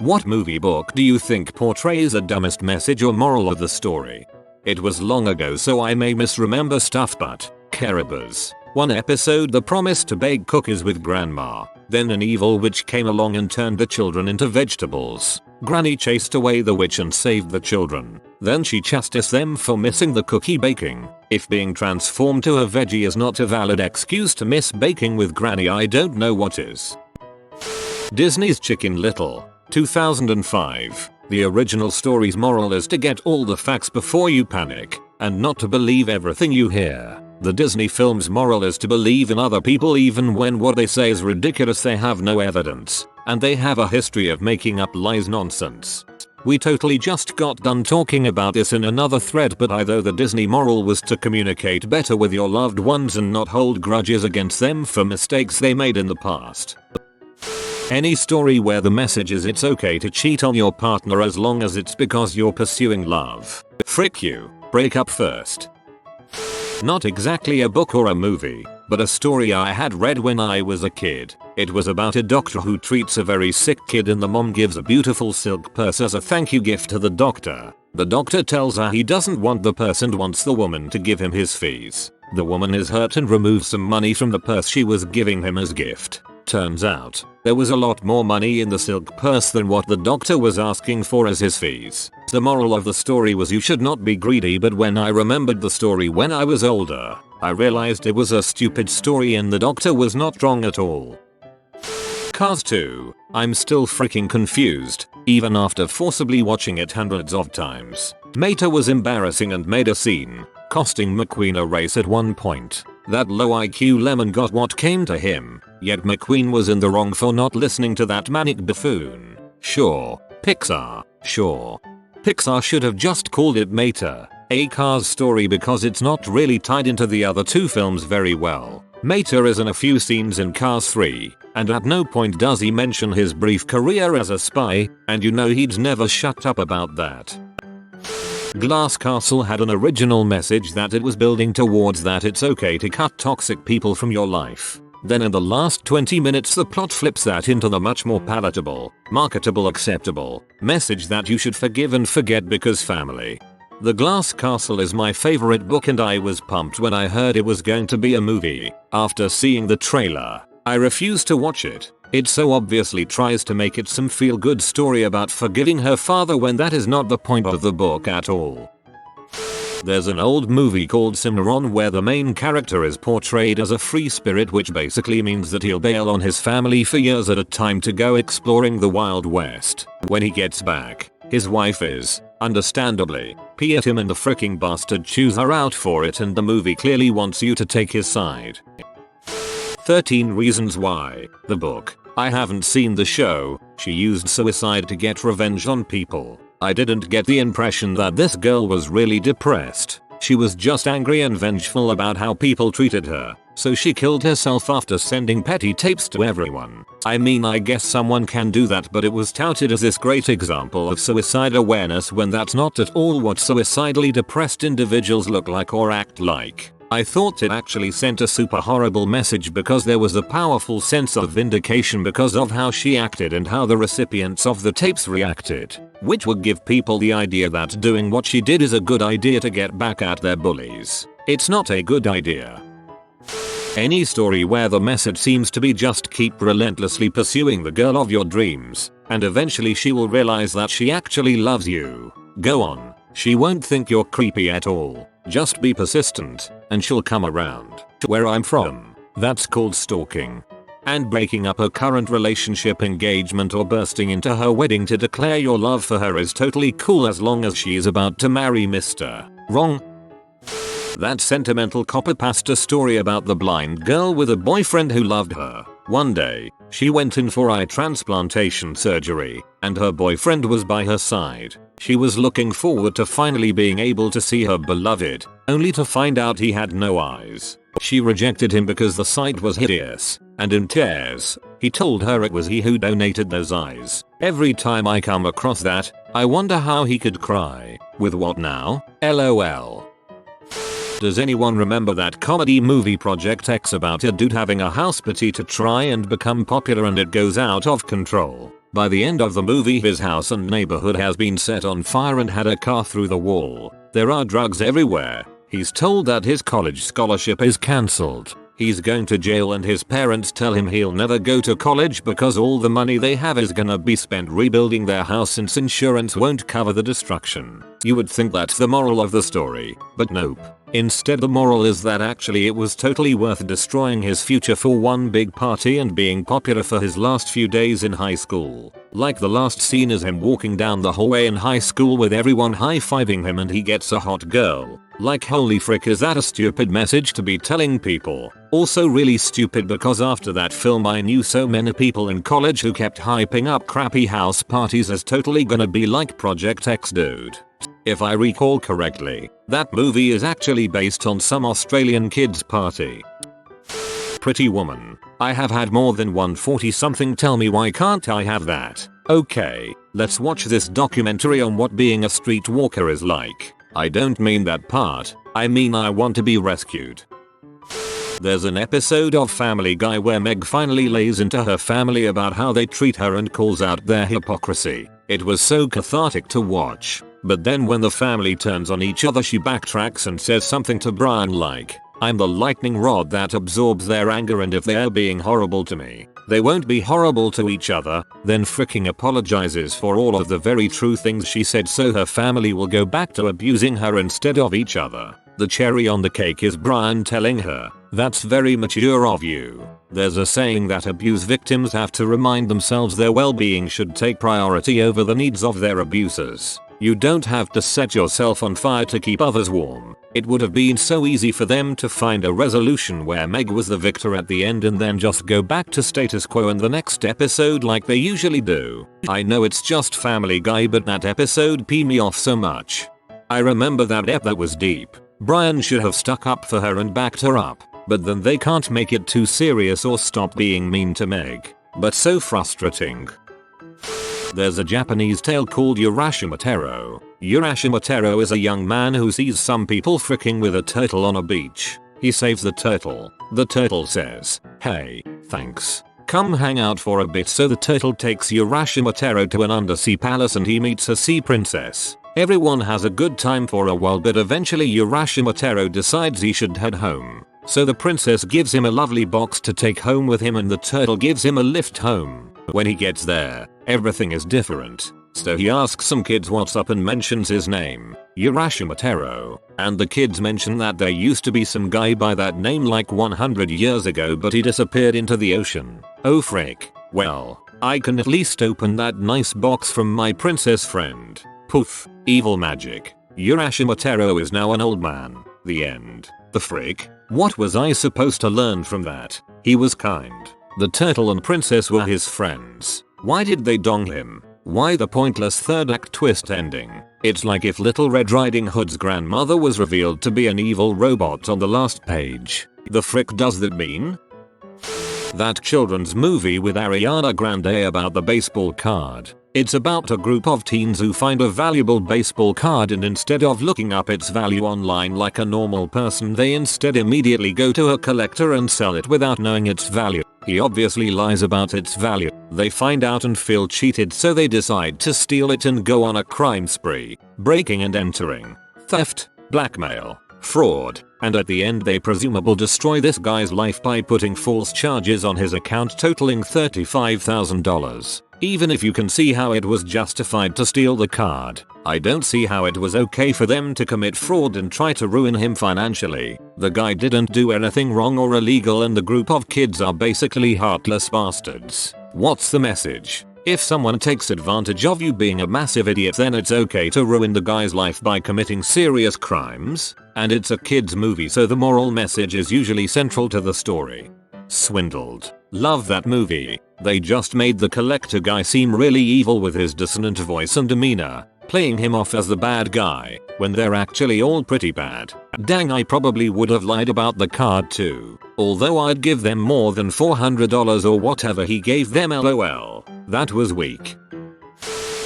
What movie book do you think portrays the dumbest message or moral of the story? It was long ago so I may misremember stuff, but Caribous. One episode, the promise to bake cookies with grandma. Then an evil witch came along and turned the children into vegetables. Granny chased away the witch and saved the children. Then she chastised them for missing the cookie baking. If being transformed to a veggie is not a valid excuse to miss baking with Granny, I don't know what is. Disney's Chicken Little, 2005. The original story's moral is to get all the facts before you panic, and not to believe everything you hear. The Disney film's moral is to believe in other people even when what they say is ridiculous. They have no evidence, and they have a history of making up lies nonsense. We totally just got done talking about this in another thread, but either the Disney moral was to communicate better with your loved ones and not hold grudges against them for mistakes they made in the past. Any story where the message is it's okay to cheat on your partner as long as it's because you're pursuing love. Frick you, break up first. Not exactly a book or a movie, but a story I had read when I was a kid. It was about a doctor who treats a very sick kid and the mom gives a beautiful silk purse as a thank you gift to the doctor. The doctor tells her he doesn't want the purse and wants the woman to give him his fees. The woman is hurt and removes some money from the purse she was giving him as gift. Turns out, there was a lot more money in the silk purse than what the doctor was asking for as his fees. The moral of the story was you should not be greedy, but when I remembered the story when I was older, I realized it was a stupid story and the doctor was not wrong at all. Cars 2. I'm still freaking confused, even after forcibly watching it hundreds of times. Mater was embarrassing and made a scene, costing McQueen a race at one point. That low IQ lemon got what came to him, yet McQueen was in the wrong for not listening to that manic buffoon. Sure, Pixar, sure. Pixar should have just called it Mater, a Cars story, because it's not really tied into the other two films very well. Mater is in a few scenes in Cars 3, and at no point does he mention his brief career as a spy, and you know he'd never shut up about that. Glass Castle had an original message that it was building towards, that it's okay to cut toxic people from your life. Then in the last 20 minutes the plot flips that into the much more palatable, marketable, acceptable message that you should forgive and forget because family. The Glass Castle is my favorite book and I was pumped when I heard it was going to be a movie. After seeing the trailer, I refused to watch it. It so obviously tries to make it some feel-good story about forgiving her father when that is not the point of the book at all. There's an old movie called Cimarron where the main character is portrayed as a free spirit, which basically means that he'll bail on his family for years at a time to go exploring the Wild West. When he gets back, his wife is, understandably, pissed at him and the fricking bastard chews her out for it, and the movie clearly wants you to take his side. 13 Reasons Why, the book. I haven't seen the show. She used suicide to get revenge on people. I didn't get the impression that this girl was really depressed. She was just angry and vengeful about how people treated her, so she killed herself after sending petty tapes to everyone. I mean, I guess someone can do that, but it was touted as this great example of suicide awareness when that's not at all what suicidally depressed individuals look like or act like. I thought it actually sent a super horrible message because there was a powerful sense of vindication because of how she acted and how the recipients of the tapes reacted, which would give people the idea that doing what she did is a good idea to get back at their bullies. It's not a good idea. Any story where the message seems to be just keep relentlessly pursuing the girl of your dreams, and eventually she will realize that she actually loves you. Go on, she won't think you're creepy at all. Just be persistent, and she'll come around. Where I'm from, that's called stalking. And breaking up a current relationship, engagement, or bursting into her wedding to declare your love for her is totally cool as long as she's about to marry Mr. Wrong. That sentimental copypasta story about the blind girl with a boyfriend who loved her. One day, she went in for eye transplantation surgery, and her boyfriend was by her side. She was looking forward to finally being able to see her beloved, only to find out he had no eyes. She rejected him because the sight was hideous, and in tears, he told her it was he who donated those eyes. Every time I come across that, I wonder how he could cry. With what now? LOL. Does anyone remember that comedy movie Project X about a dude having a house party to try and become popular and it goes out of control? By the end of the movie his house and neighborhood has been set on fire and had a car through the wall. There are drugs everywhere. He's told that his college scholarship is cancelled. He's going to jail and his parents tell him he'll never go to college because all the money they have is gonna be spent rebuilding their house since insurance won't cover the destruction. You would think that's the moral of the story, but nope. Instead the moral is that actually it was totally worth destroying his future for one big party and being popular for his last few days in high school. Like the last scene is him walking down the hallway in high school with everyone high-fiving him and he gets a hot girl. Like holy frick, is that a stupid message to be telling people? Also really stupid because after that film I knew so many people in college who kept hyping up crappy house parties as totally gonna be like Project X dude. If I recall correctly, that movie is actually based on some Australian kids party. Pretty Woman. I have had more than 140 something tell me why can't I have that. Okay, let's watch this documentary on what being a streetwalker is like. I don't mean that part, I mean I want to be rescued. There's an episode of Family Guy where Meg finally lays into her family about how they treat her and calls out their hypocrisy. It was so cathartic to watch. But then when the family turns on each other she backtracks and says something to Brian like, I'm the lightning rod that absorbs their anger and if they're being horrible to me, they won't be horrible to each other, then freaking apologizes for all of the very true things she said so her family will go back to abusing her instead of each other. The cherry on the cake is Brian telling her, that's very mature of you. There's a saying that abuse victims have to remind themselves their well-being should take priority over the needs of their abusers. You don't have to set yourself on fire to keep others warm. It would have been so easy for them to find a resolution where Meg was the victor at the end and then just go back to status quo in the next episode like they usually do. I know it's just Family Guy but that episode peed me off so much. I remember that was deep. Brian should have stuck up for her and backed her up, but then they can't make it too serious or stop being mean to Meg. But so frustrating. There's a Japanese tale called Urashimatero. Urashimatero is a young man who sees some people fricking with a turtle on a beach. He saves the turtle. The turtle says, hey, thanks. Come hang out for a bit, so the turtle takes Urashimatero to an undersea palace and he meets a sea princess. Everyone has a good time for a while but eventually Urashimatero decides he should head home. So the princess gives him a lovely box to take home with him and the turtle gives him a lift home. When he gets there, everything is different. So he asks some kids what's up and mentions his name, Urashimatero, and the kids mention that there used to be some guy by that name like 100 years ago but he disappeared into the ocean. Oh frick. Well, I can at least open that nice box from my princess friend. Poof. Evil magic. Urashimatero is now an old man. The end. The frick? What was I supposed to learn from that? He was kind. The turtle and princess were his friends. Why did they dong him? Why the pointless third act twist ending? It's like if Little Red Riding Hood's grandmother was revealed to be an evil robot on the last page. The frick does that mean? That children's movie with Ariana Grande about the baseball card. It's about a group of teens who find a valuable baseball card and instead of looking up its value online like a normal person they instead immediately go to a collector and sell it without knowing its value. He obviously lies about its value. They find out and feel cheated so they decide to steal it and go on a crime spree. Breaking and entering, theft, blackmail, fraud, and at the end they presumably destroy this guy's life by putting false charges on his account totaling $35,000. Even if you can see how it was justified to steal the card, I don't see how it was okay for them to commit fraud and try to ruin him financially. The guy didn't do anything wrong or illegal and the group of kids are basically heartless bastards. What's the message? If someone takes advantage of you being a massive idiot then it's okay to ruin the guy's life by committing serious crimes? And it's a kids movie so the moral message is usually central to the story. Swindled. Love that movie. They just made the collector guy seem really evil with his dissonant voice and demeanor, playing him off as the bad guy, when they're actually all pretty bad. Dang, I probably would have lied about the card too. Although I'd give them more than $400 or whatever he gave them, lol. That was weak.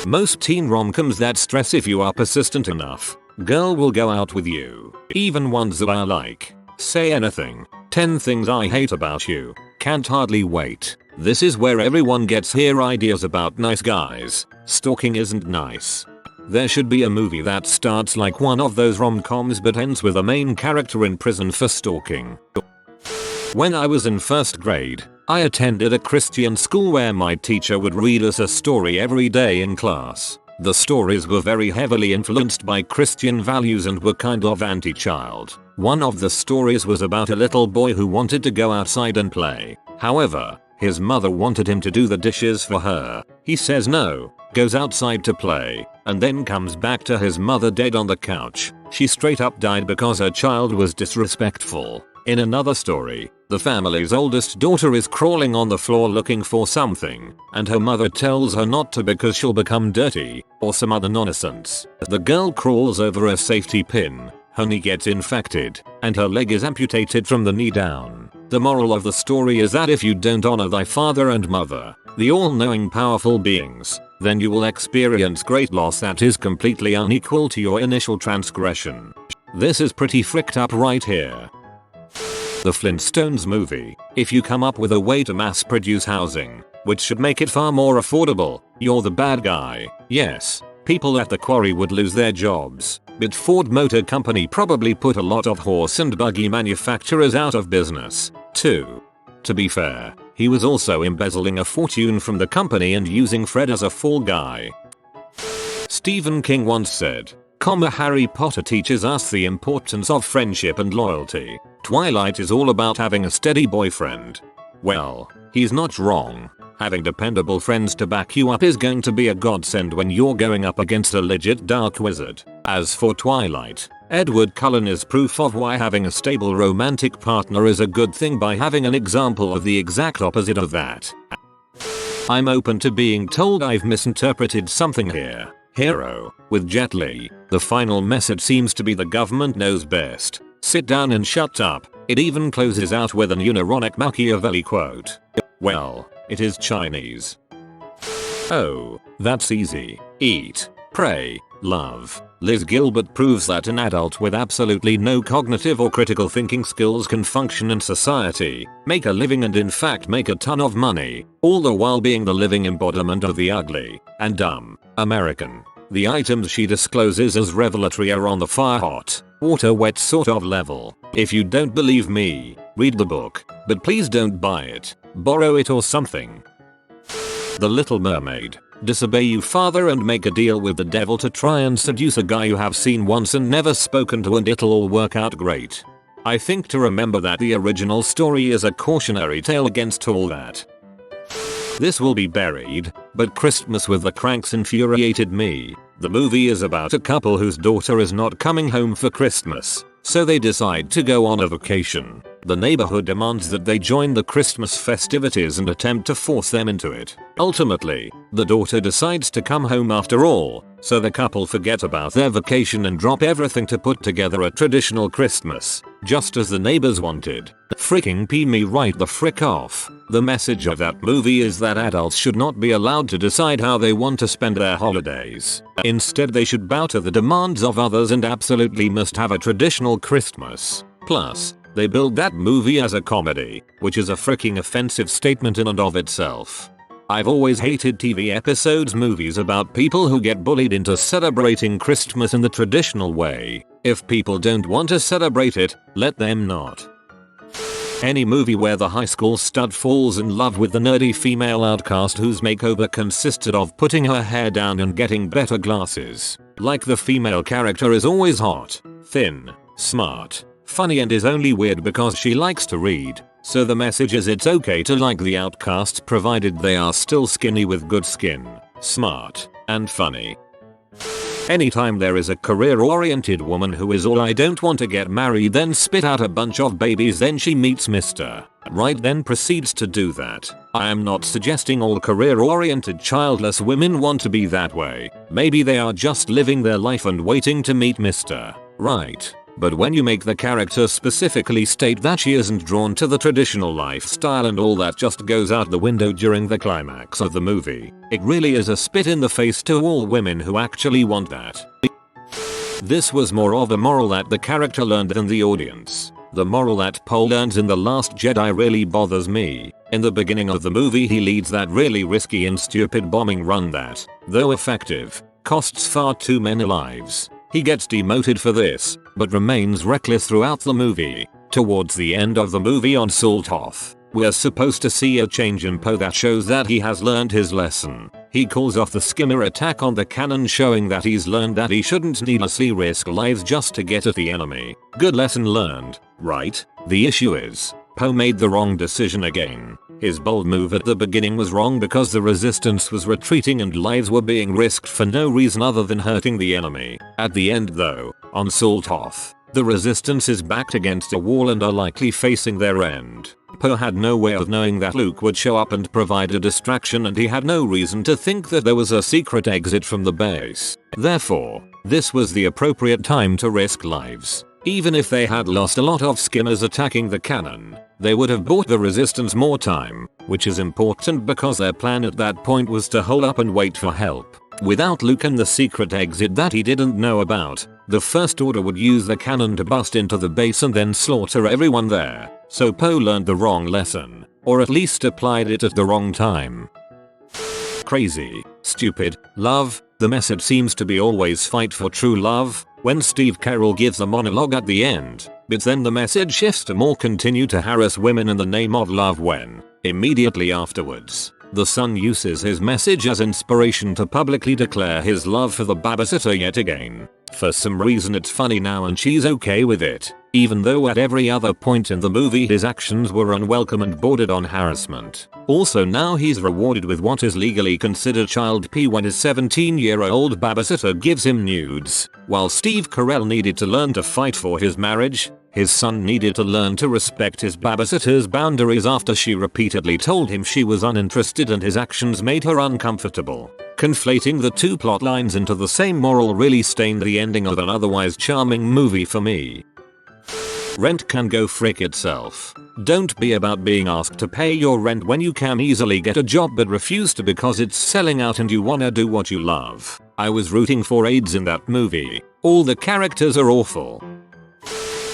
Most teen rom-coms that stress if you are persistent enough, girl will go out with you. Even ones that are like, say anything, 10 things I hate about you, can't hardly wait. This is where everyone gets here ideas about nice guys. Stalking isn't nice. There should be a movie that starts like one of those rom-coms but ends with a main character in prison for stalking. When I was in first grade, I attended a Christian school where my teacher would read us a story every day in class. The stories were very heavily influenced by Christian values and were kind of anti-child. One of the stories was about a little boy who wanted to go outside and play. However, his mother wanted him to do the dishes for her. He says no, goes outside to play, and then comes back to his mother dead on the couch. She straight up died because her child was disrespectful. In another story, the family's oldest daughter is crawling on the floor looking for something, and her mother tells her not to because she'll become dirty, or some other nonsense. The girl crawls over a safety pin, her knee gets infected, and her leg is amputated from the knee down. The moral of the story is that if you don't honor thy father and mother, the all-knowing powerful beings, then you will experience great loss that is completely unequal to your initial transgression. This is pretty fricked up right here. The Flintstones movie. If you come up with a way to mass produce housing, which should make it far more affordable, you're the bad guy. Yes, people at the quarry would lose their jobs, but Ford Motor Company probably put a lot of horse and buggy manufacturers out of business, too. To be fair, he was also embezzling a fortune from the company and using Fred as a fall guy. Stephen King once said, Harry Potter teaches us the importance of friendship and loyalty. Twilight is all about having a steady boyfriend. Well, he's not wrong. Having dependable friends to back you up is going to be a godsend when you're going up against a legit dark wizard. As for Twilight, Edward Cullen is proof of why having a stable romantic partner is a good thing by having an example of the exact opposite of that. I'm open to being told I've misinterpreted something here. Hero, with Jet Li, the final message seems to be the government knows best. Sit down and shut up. It even closes out with an ironic Machiavelli quote. Well, it is Chinese. Oh, that's easy. Eat, pray, love. Liz Gilbert proves that an adult with absolutely no cognitive or critical thinking skills can function in society, make a living and in fact make a ton of money, all the while being the living embodiment of the ugly and dumb American. The items she discloses as revelatory are on the fire hot, water wet sort of level. If you don't believe me, read the book, but please don't buy it, borrow it or something. The Little Mermaid. Disobey your father and make a deal with the devil to try and seduce a guy you have seen once and never spoken to, and it'll all work out great. I think to remember that the original story is a cautionary tale against all that. This will be buried, but Christmas with the Kranks infuriated me. The movie is about a couple whose daughter is not coming home for Christmas, so they decide to go on a vacation. The neighborhood demands that they join the Christmas festivities and attempt to force them into it. Ultimately, the daughter decides to come home after all, so the couple forget about their vacation and drop everything to put together a traditional Christmas, just as the neighbors wanted. Freaking pee me right the frick off. The message of that movie is that adults should not be allowed to decide how they want to spend their holidays. Instead, they should bow to the demands of others and absolutely must have a traditional Christmas. Plus, they build that movie as a comedy, which is a freaking offensive statement in and of itself. I've always hated TV episodes movies about people who get bullied into celebrating Christmas in the traditional way. If people don't want to celebrate it, let them not. Any movie where the high school stud falls in love with the nerdy female outcast whose makeover consisted of putting her hair down and getting better glasses. Like the female character is always hot, thin, smart, funny and is only weird because she likes to read. So the message is it's okay to like the outcasts provided they are still skinny with good skin, smart, and funny. Anytime there is a career-oriented woman who is all I don't want to get married then spit out a bunch of babies then she meets Mr. Right then proceeds to do that. I am not suggesting all career-oriented childless women want to be that way. Maybe they are just living their life and waiting to meet Mr. Right. But when you make the character specifically state that she isn't drawn to the traditional lifestyle and all that just goes out the window during the climax of the movie, it really is a spit in the face to all women who actually want that. This was more of a moral that the character learned than the audience. The moral that Poe learns in The Last Jedi really bothers me. In the beginning of the movie he leads that really risky and stupid bombing run that, though effective, costs far too many lives. He gets demoted for this, but remains reckless throughout the movie. Towards the end of the movie on Saltoth, we're supposed to see a change in Poe that shows that he has learned his lesson. He calls off the skimmer attack on the cannon, showing that he's learned that he shouldn't needlessly risk lives just to get at the enemy. Good lesson learned, right? The issue is, Poe made the wrong decision again. His bold move at the beginning was wrong because the resistance was retreating and lives were being risked for no reason other than hurting the enemy. At the end though, on Saltoth, the resistance is backed against a wall and are likely facing their end. Poe had no way of knowing that Luke would show up and provide a distraction, and he had no reason to think that there was a secret exit from the base. Therefore, this was the appropriate time to risk lives. Even if they had lost a lot of skimmers attacking the cannon, they would have bought the resistance more time, which is important because their plan at that point was to hold up and wait for help. Without Luke and the secret exit that he didn't know about, the First Order would use the cannon to bust into the base and then slaughter everyone there. So Poe learned the wrong lesson, or at least applied it at the wrong time. Crazy, stupid, love. The message seems to be always fight for true love, when Steve Carell gives a monologue at the end, but then the message shifts to more continue to harass women in the name of love when, immediately afterwards, the son uses his message as inspiration to publicly declare his love for the babysitter yet again. For some reason it's funny now and she's okay with it, even though at every other point in the movie his actions were unwelcome and bordered on harassment. Also now he's rewarded with what is legally considered child P when his 17-year-old babysitter gives him nudes. While Steve Carell needed to learn to fight for his marriage, his son needed to learn to respect his babysitter's boundaries after she repeatedly told him she was uninterested and his actions made her uncomfortable. Conflating the two plot lines into the same moral really stained the ending of an otherwise charming movie for me. Rent can go frick itself. Don't be about being asked to pay your rent when you can easily get a job but refuse to because it's selling out and you wanna do what you love. I was rooting for AIDS in that movie. All the characters are awful.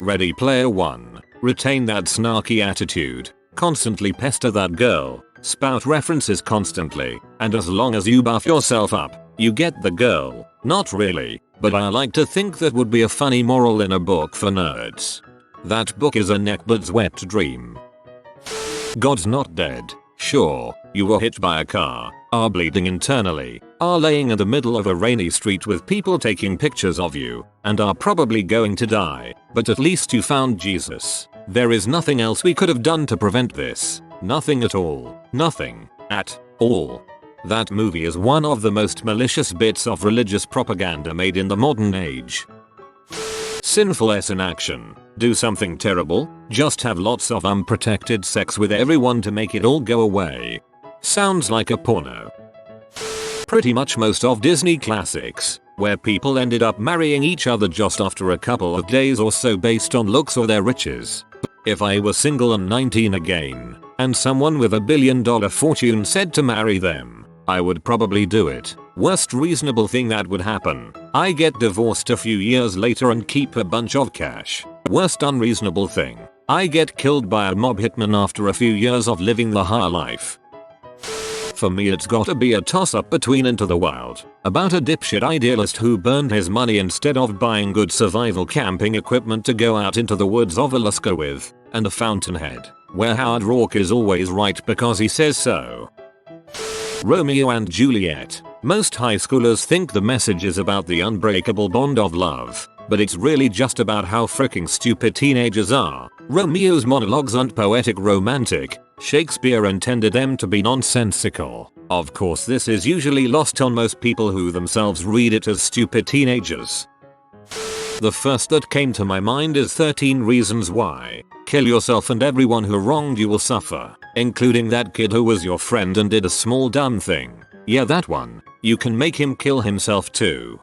Ready Player One. Retain that snarky attitude. Constantly pester that girl. Spout references constantly. And as long as you buff yourself up, you get the girl. Not really, but I like to think that would be a funny moral in a book for nerds. That book is a neckbird's wet dream. God's not dead. Sure, you were hit by a car, are bleeding internally, are laying in the middle of a rainy street with people taking pictures of you, and are probably going to die, but at least you found Jesus. There is nothing else we could have done to prevent this. Nothing at all. Nothing. At all. That movie is one of the most malicious bits of religious propaganda made in the modern age. Sinful S in action. Do something terrible, just have lots of unprotected sex with everyone to make it all go away. Sounds like a porno. Pretty much most of Disney classics, where people ended up marrying each other just after a couple of days or so based on looks or their riches. If I were single and 19 again, and someone with $1 billion fortune said to marry them, I would probably do it. Worst reasonable thing that would happen, I get divorced a few years later and keep a bunch of cash. Worst unreasonable thing, I get killed by a mob hitman after a few years of living the high life. For me it's gotta be a toss-up between Into the Wild, about a dipshit idealist who burned his money instead of buying good survival camping equipment to go out into the woods of Alaska with, and a Fountainhead, where Howard Rourke is always right because he says so. Romeo and Juliet. Most high schoolers think the message is about the unbreakable bond of love, but it's really just about how fricking stupid teenagers are. Romeo's monologues aren't poetic romantic. Shakespeare intended them to be nonsensical. Of course this is usually lost on most people who themselves read it as stupid teenagers. The first that came to my mind is 13 Reasons Why. Kill yourself and everyone who wronged you will suffer, including that kid who was your friend and did a small dumb thing. Yeah, that one. You can make him kill himself too.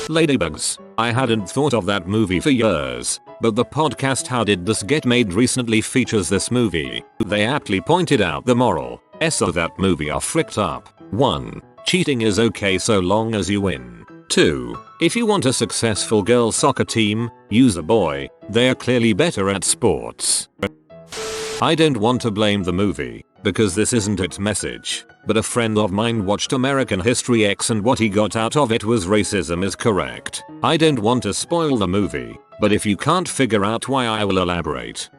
Ladybugs. I hadn't thought of that movie for years, but the podcast How Did This Get Made recently features this movie. They aptly pointed out the moral of that movie are fricked up. 1. Cheating is okay so long as you win. 2. If you want a successful girls soccer team, use a boy. They are clearly better at sports. I don't want to blame the movie, because this isn't its message, but a friend of mine watched American History X and what he got out of it was racism is correct. I don't want to spoil the movie, but if you can't figure out why, I will elaborate.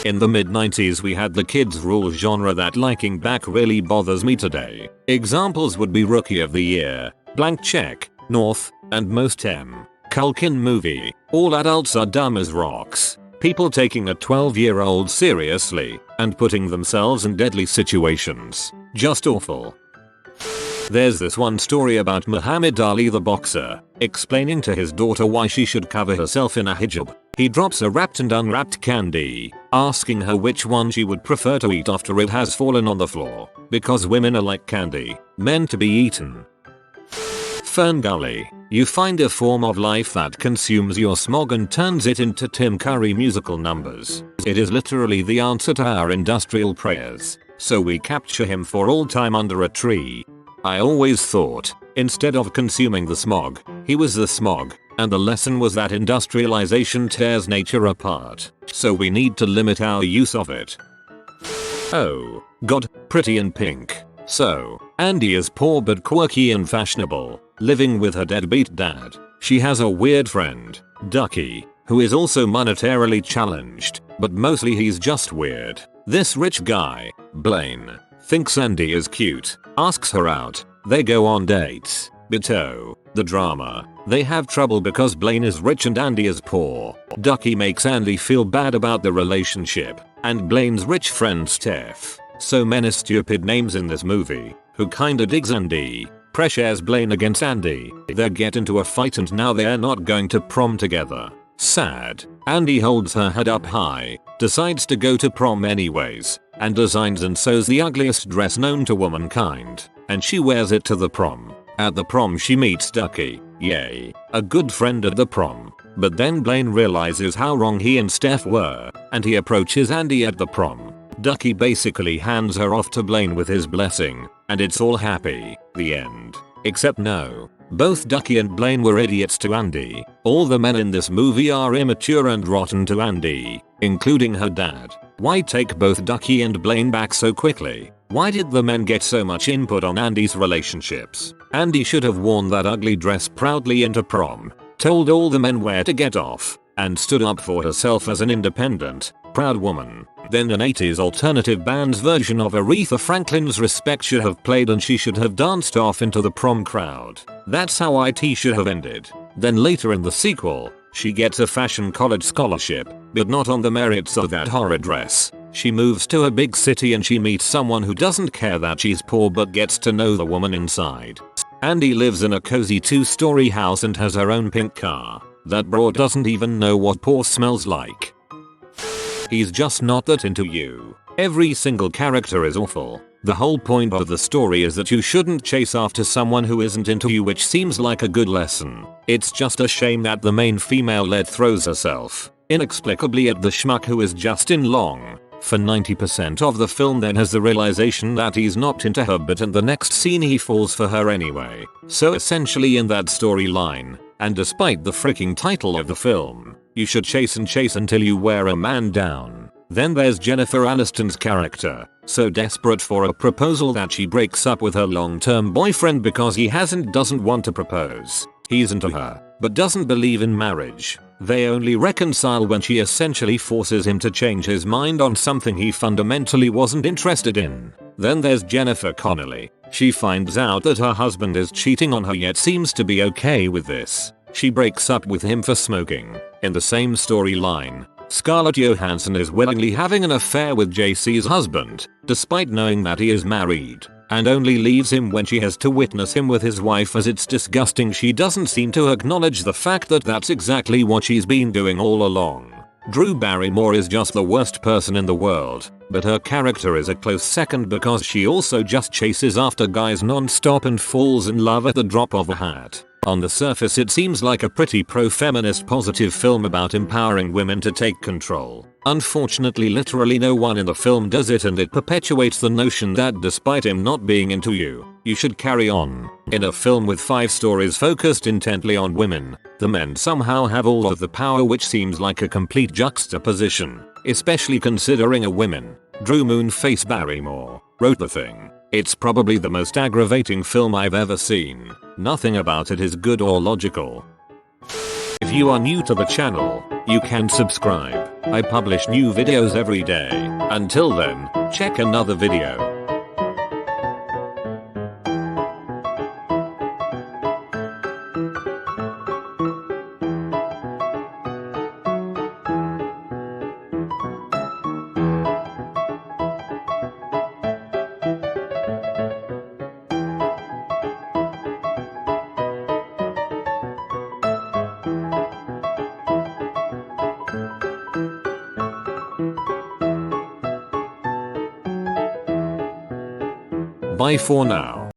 In the mid-90s we had the kids rule genre that liking back really bothers me today. Examples would be Rookie of the Year, Blank Check, North, and most M. Culkin movie. All adults are dumb as rocks. People taking a 12-year-old seriously and putting themselves in deadly situations. Just awful. There's this one story about Muhammad Ali the boxer, explaining to his daughter why she should cover herself in a hijab. He drops a wrapped and unwrapped candy, asking her which one she would prefer to eat after it has fallen on the floor, because women are like candy, meant to be eaten. Fern Gully. You find a form of life that consumes your smog and turns it into Tim Curry musical numbers. It is literally the answer to our industrial prayers, so we capture him for all time under a tree. I always thought, instead of consuming the smog, he was the smog, and the lesson was that industrialization tears nature apart, so we need to limit our use of it. Oh, God, Pretty in Pink. So, Andy is poor but quirky and fashionable, living with her deadbeat dad. She has a weird friend, Ducky, who is also monetarily challenged, but mostly he's just weird. This rich guy, Blaine, thinks Andy is cute, asks her out, they go on dates, but oh, the drama. They have trouble because Blaine is rich and Andy is poor. Ducky makes Andy feel bad about the relationship, and Blaine's rich friend Steph, so many stupid names in this movie, who kinda digs Andy, pressures Blaine against Andy. They get into a fight and now they're not going to prom together. Sad. Andy holds her head up high, decides to go to prom anyways, and designs and sews the ugliest dress known to womankind, and she wears it to the prom. At the prom she meets Ducky, yay, a good friend at the prom. But then Blaine realizes how wrong he and Steph were, and he approaches Andy at the prom. Ducky basically hands her off to Blaine with his blessing, and it's all happy. The end. Except no. Both Ducky and Blaine were idiots to Andy. All the men in this movie are immature and rotten to Andy, including her dad. Why take both Ducky and Blaine back so quickly? Why did the men get so much input on Andy's relationships? Andy should have worn that ugly dress proudly into prom, told all the men where to get off, and stood up for herself as an independent, proud woman. Then an 80s alternative band's version of Aretha Franklin's Respect should have played and she should have danced off into the prom crowd. That's how IT should have ended. Then later in the sequel, she gets a fashion college scholarship, but not on the merits of that horror dress. She moves to a big city and she meets someone who doesn't care that she's poor but gets to know the woman inside. Andy lives in a cozy 2-story house and has her own pink car. That broad doesn't even know what poor smells like. He's just not that into you. Every single character is awful. The whole point of the story is that you shouldn't chase after someone who isn't into you, which seems like a good lesson. It's just a shame that the main female lead throws herself inexplicably at the schmuck who is just in long for 90% of the film, then has the realization that he's not into her, but in the next scene he falls for her anyway. So essentially in that storyline, and despite the freaking title of the film, you should chase and chase until you wear a man down. Then there's Jennifer Aniston's character, so desperate for a proposal that she breaks up with her long-term boyfriend because he doesn't want to propose. He's into her, but doesn't believe in marriage. They only reconcile when she essentially forces him to change his mind on something he fundamentally wasn't interested in. Then there's Jennifer Connelly. She finds out that her husband is cheating on her yet seems to be okay with this. She breaks up with him for smoking. In the same storyline, Scarlett Johansson is willingly having an affair with JC's husband, despite knowing that he is married, and only leaves him when she has to witness him with his wife, as it's disgusting she doesn't seem to acknowledge the fact that that's exactly what she's been doing all along. Drew Barrymore is just the worst person in the world, but her character is a close second because she also just chases after guys non-stop and falls in love at the drop of a hat. On the surface it seems like a pretty pro-feminist positive film about empowering women to take control. Unfortunately literally no one in the film does it, and it perpetuates the notion that despite him not being into you, you should carry on. In a film with 5 stories focused intently on women, the men somehow have all of the power, which seems like a complete juxtaposition, especially considering a woman, Drew Moonface Barrymore, wrote the thing. It's probably the most aggravating film I've ever seen. Nothing about it is good or logical. If you are new to the channel, you can subscribe. I publish new videos every day. Until then, check another video. Bye for now.